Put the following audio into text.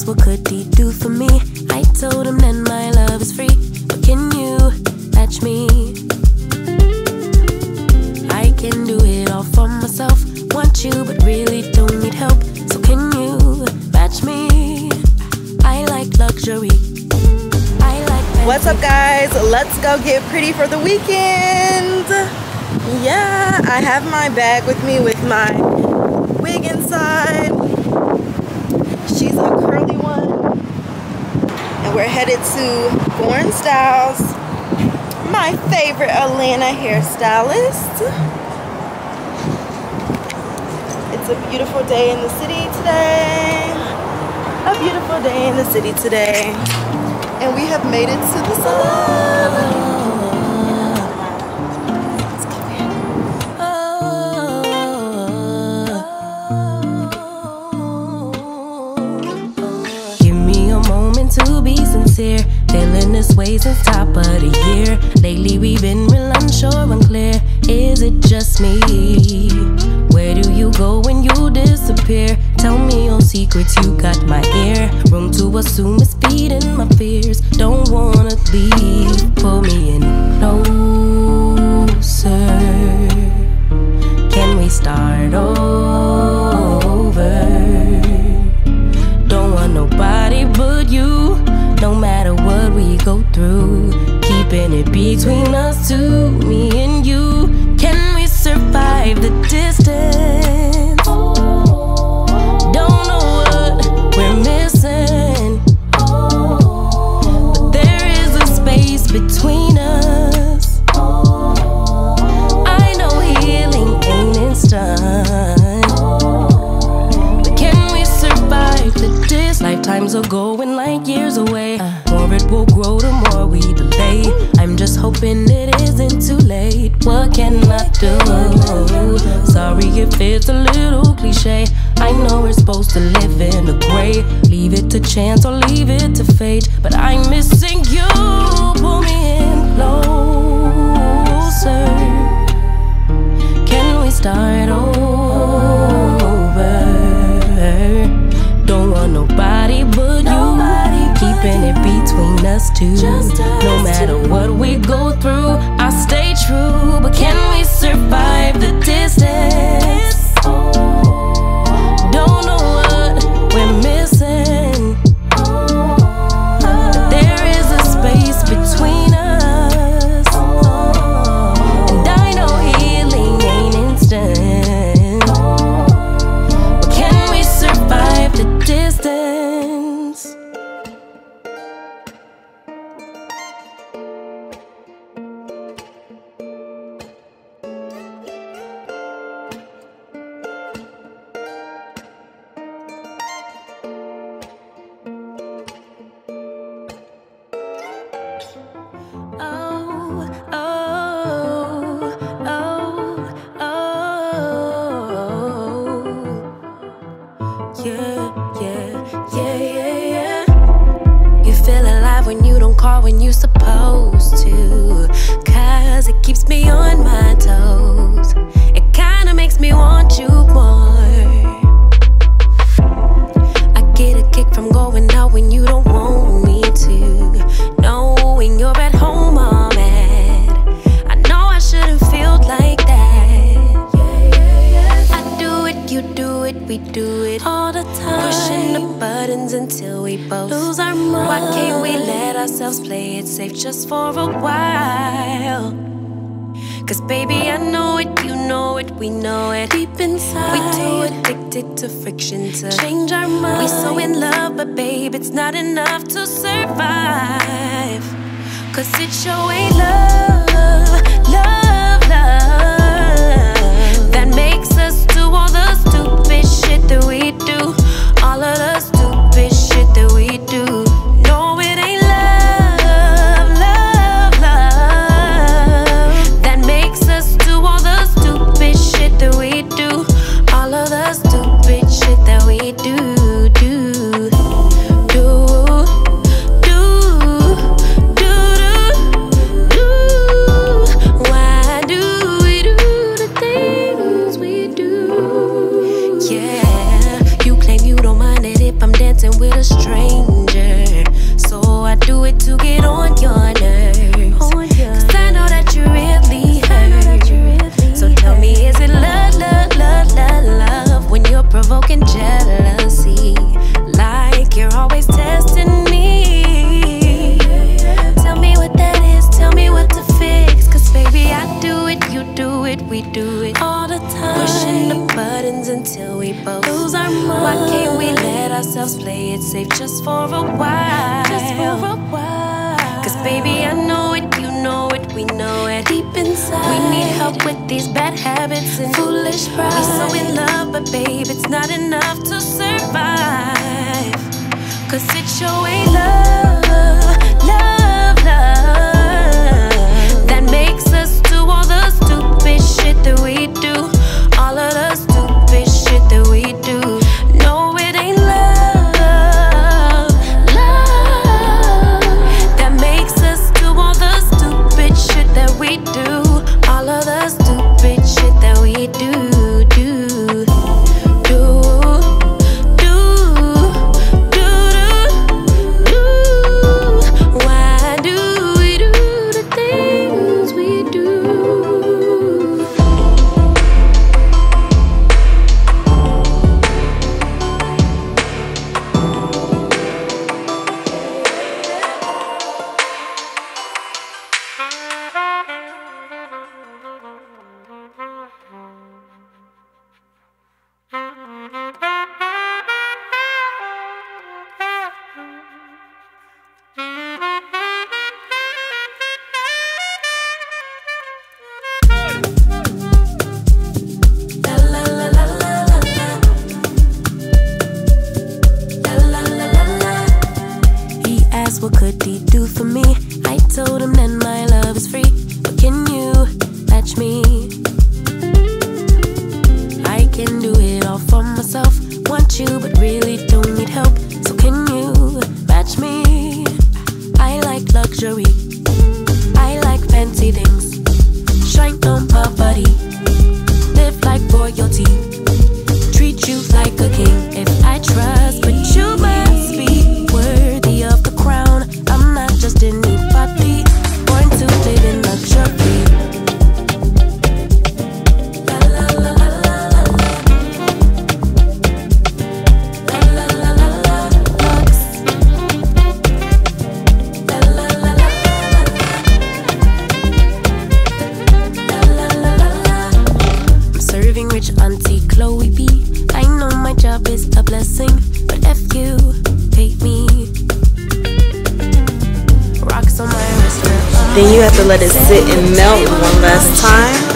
what could he do for me? I told him that my love is free, but can you match me? I can do it all for myself. Want you, but really don't need help. So can you match me? I like luxury. I like. What's up, guys? Let's go get pretty for the weekend. Yeah, I have my bag with me with my wig inside. She's a curly one. And we're headed to Born Styles, my favorite Atlanta hairstylist. It's a beautiful day in the city today. A beautiful day in the city today. And we have made it to the salon. To be sincere, feeling this way since top of the year. Lately we've been real unsure, unclear. Is it just me? Where do you go when you disappear? Tell me your secrets, you got my ear. Room to assume it's feeding my fears. Don't wanna leave, pull me in closer. Can we start over? Don't want nobody but you. No matter what we go through, keeping it between us two, me and you. Can we survive the distance? Don't know what we're missing, but there is a space between us. I know healing ain't instant, but can we survive the distance? Lifetimes are going like years away. More it will grow the more we delay. I'm just hoping it isn't too late. What can I do? Sorry if it's a little cliche. I know we're supposed to live in the gray. Leave it to chance or leave it to fate. But I'm missing you. Pull me in closer. Can we start over? Don't want nobody but you. Keeping it between us two. No matter what we go through, I'll stay true. But can we survive the distance? Don't know what we're missing, but there is a space between us. And I know healing ain't instant, but can we survive the distance? When you supposed to, cause it keeps me on my toes. It kinda makes me want you more. I get a kick from going out when you don't want me to. Knowing you're at home all mad. I know I shouldn't feel like that. I do it, you do it, we do it all the time. Pushing the buttons until we both lose our mind. Why can't we let ourselves play it safe just for a while? Cause baby, I know it, you know it, we know it. Deep inside, we too addicted to friction to change our mind. We so in love, but babe, it's not enough to survive. Cause it sure ain't love, love, love that makes us do all the stupid shit that we do. All of the stupid shit that we do. No, it ain't love, love, love that makes us do all the stupid shit that we do. All of the stupid shit that we do. Why do we dancing with a stranger. So I do it to get on your nerves. Cause I know that you really hurt. So tell me, is it love, love, love, love, love when you're provoking jealousy? Like you're always testing me. Tell me what that is, tell me what to fix. Cause baby, I do it, you do it, we do it all the time. Pushing the buttons until we both lose our minds. Why can't we let ourselves play it safe just for a while? Just for a while. Cause baby, I know it, you know it, we know it. Deep inside, we need help with these bad habits and foolish pride. We're so in love, but babe, it's not enough to survive. Cause it sure ain't love, love, love that makes us do all the stupid shit that we do. All of the stupid shit that we do. No, it ain't love, love that makes us do all the stupid shit that we do. All of the stupid shit that we do. What could he do for me? I told him that my love is free, but can you match me? I can do it all for myself. Want you, but really don't need help. So can you match me? I like luxury, I like fancy things. Shine on my body, live like royalty, treat you like a king. If I trust, but you must be worthy of the crown. I'm not just anybody, born to live in luxury. La la la la la la. La la la la la. Lux. La la la la la. La la la la. I'm serving rich Auntie Chloe B. I know my job is a blessing, but if you hate me, rocks on my wrist. Then you have to let it sit and melt one last time.